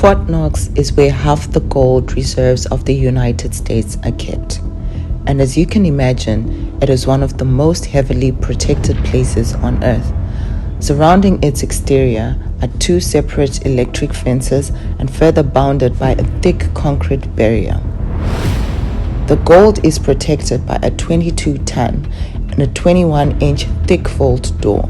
Fort Knox is where half the gold reserves of the United States are kept. And as you can imagine, it is one of the most heavily protected places on Earth. Surrounding its exterior are two separate electric fences and further bounded by a thick concrete barrier. The gold is protected by a 22-ton and a 21-inch thick vault door.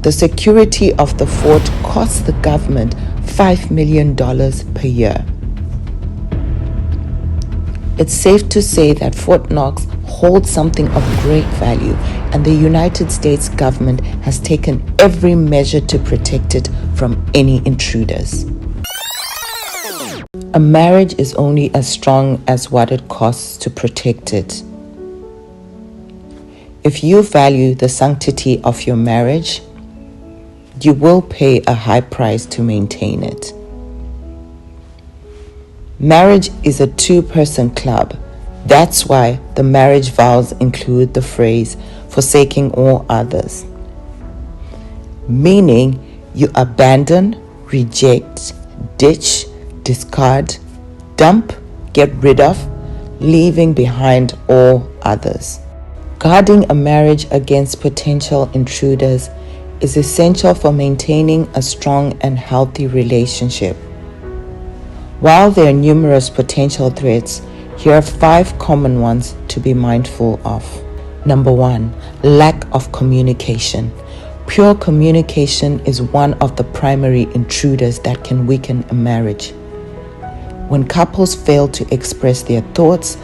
The security of the fort costs the government $5 million per year. It's safe to say that Fort Knox holds something of great value, and the United States government has taken every measure to protect it from any intruders. A marriage is only as strong as what it costs to protect it. If you value the sanctity of your marriage, you will pay a high price to maintain it. Marriage is a two-person club. That's why the marriage vows include the phrase, forsaking all others. Meaning you abandon, reject, ditch, discard, dump, get rid of, leaving behind all others. Guarding a marriage against potential intruders is essential for maintaining a strong and healthy relationship. While there are numerous potential threats, here are 5 common ones to be mindful of. Number 1, lack of communication. Pure communication is one of the primary intruders that can weaken a marriage. When couples fail to express their thoughts,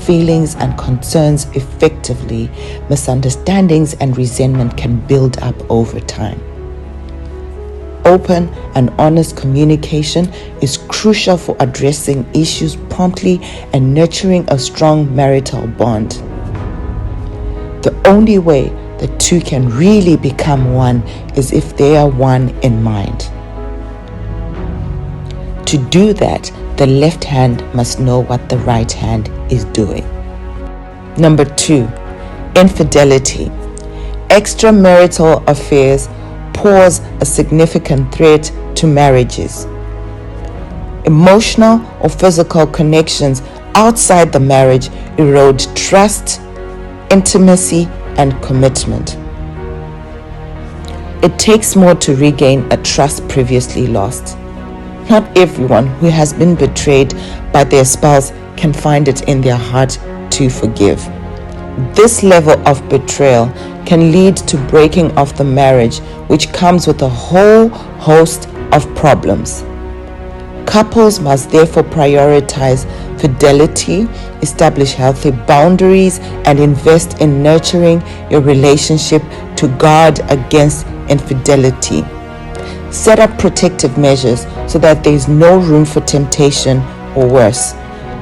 feelings, and concerns effectively, misunderstandings and resentment can build up over time. Open and honest communication is crucial for addressing issues promptly and nurturing a strong marital bond. The only way the two can really become one is if they are one in mind. To do that, the left hand must know what the right hand is doing. Number 2, infidelity. Extramarital affairs pose a significant threat to marriages. Emotional or physical connections outside the marriage erode trust, intimacy, and commitment. It takes more to regain a trust previously lost. Not everyone who has been betrayed by their spouse can find it in their heart to forgive. This level of betrayal can lead to breaking of the marriage, which comes with a whole host of problems. Couples must therefore prioritize fidelity, establish healthy boundaries, and invest in nurturing your relationship to guard against infidelity. Set up protective measures so that there is no room for temptation or worse.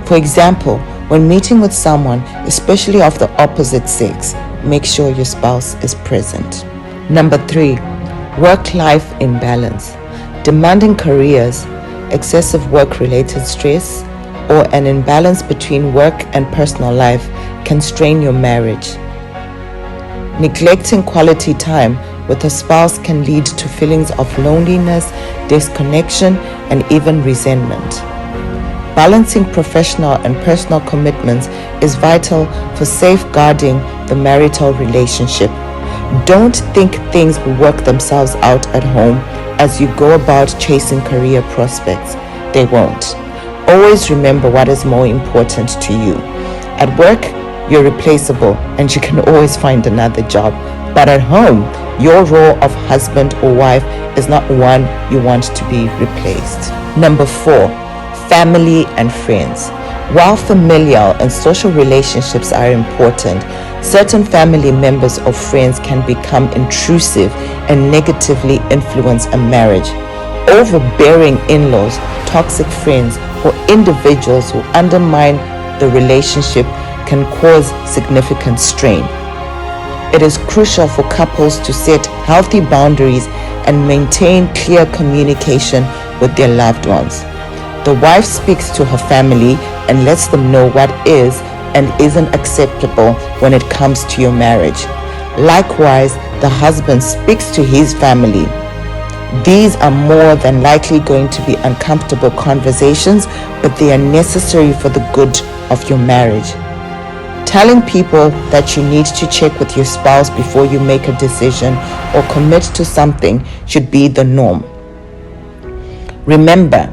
For example, when meeting with someone, especially of the opposite sex, make sure your spouse is present. Number 3, work-life imbalance. Demanding careers, excessive work-related stress, or an imbalance between work and personal life can strain your marriage. Neglecting quality time with a spouse can lead to feelings of loneliness, disconnection, and even resentment. Balancing professional and personal commitments is vital for safeguarding the marital relationship. Don't think things will work themselves out at home as you go about chasing career prospects. They won't. Always remember what is more important to you. At work, you're replaceable and you can always find another job. But at home, your role of husband or wife is not one you want to be replaced. Number 4, family and friends. While familial and social relationships are important, certain family members or friends can become intrusive and negatively influence a marriage. Overbearing in-laws, toxic friends, or individuals who undermine the relationship can cause significant strain. It is crucial for couples to set healthy boundaries and maintain clear communication with their loved ones. The wife speaks to her family and lets them know what is and isn't acceptable when it comes to your marriage. Likewise, the husband speaks to his family. These are more than likely going to be uncomfortable conversations, but they are necessary for the good of your marriage. Telling people that you need to check with your spouse before you make a decision or commit to something should be the norm. Remember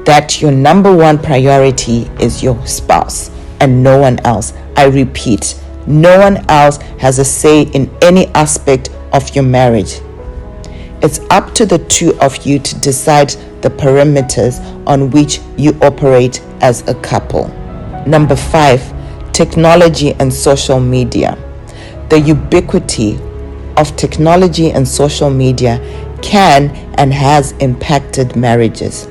that your number one priority is your spouse and no one else. I repeat, no one else has a say in any aspect of your marriage. It's up to the two of you to decide the parameters on which you operate as a couple. Number 5, technology and social media. The ubiquity of technology and social media can and has impacted marriages.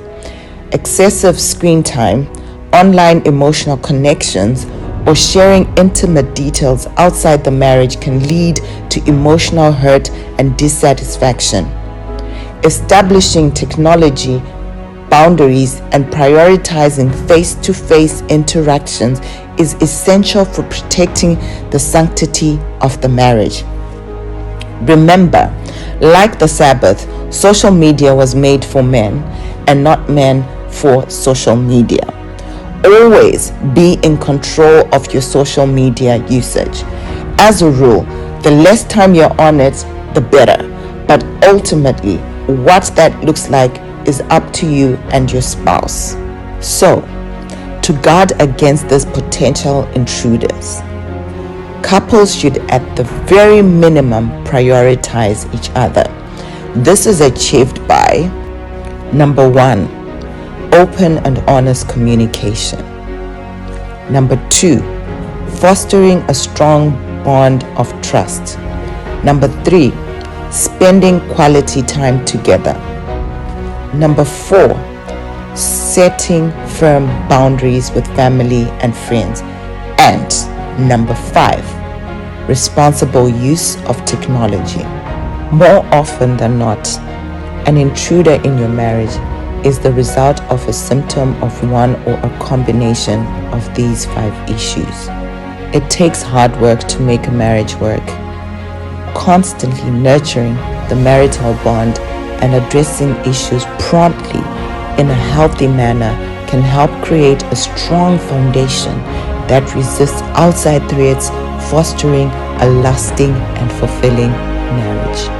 Excessive screen time, online emotional connections, or sharing intimate details outside the marriage can lead to emotional hurt and dissatisfaction. Establishing technology boundaries and prioritizing face-to-face interactions is essential for protecting the sanctity of the marriage. Remember, like the Sabbath, social media was made for men and not men for social media. Always be in control of your social media usage. As a rule, the less time you're on it, the better. But ultimately, what that looks like is up to you and your spouse. So, to guard against these potential intruders, couples should at the very minimum prioritize each other. This is achieved by number 1, open and honest communication. Number 2, fostering a strong bond of trust. Number 3, spending quality time together. Number 4, setting firm boundaries with family and friends. And number 5, responsible use of technology. More often than not, an intruder in your marriage is the result of a symptom of one or a combination of these 5 issues. It takes hard work to make a marriage work. Constantly nurturing the marital bond and addressing issues promptly in a healthy manner can help create a strong foundation that resists outside threats, fostering a lasting and fulfilling marriage.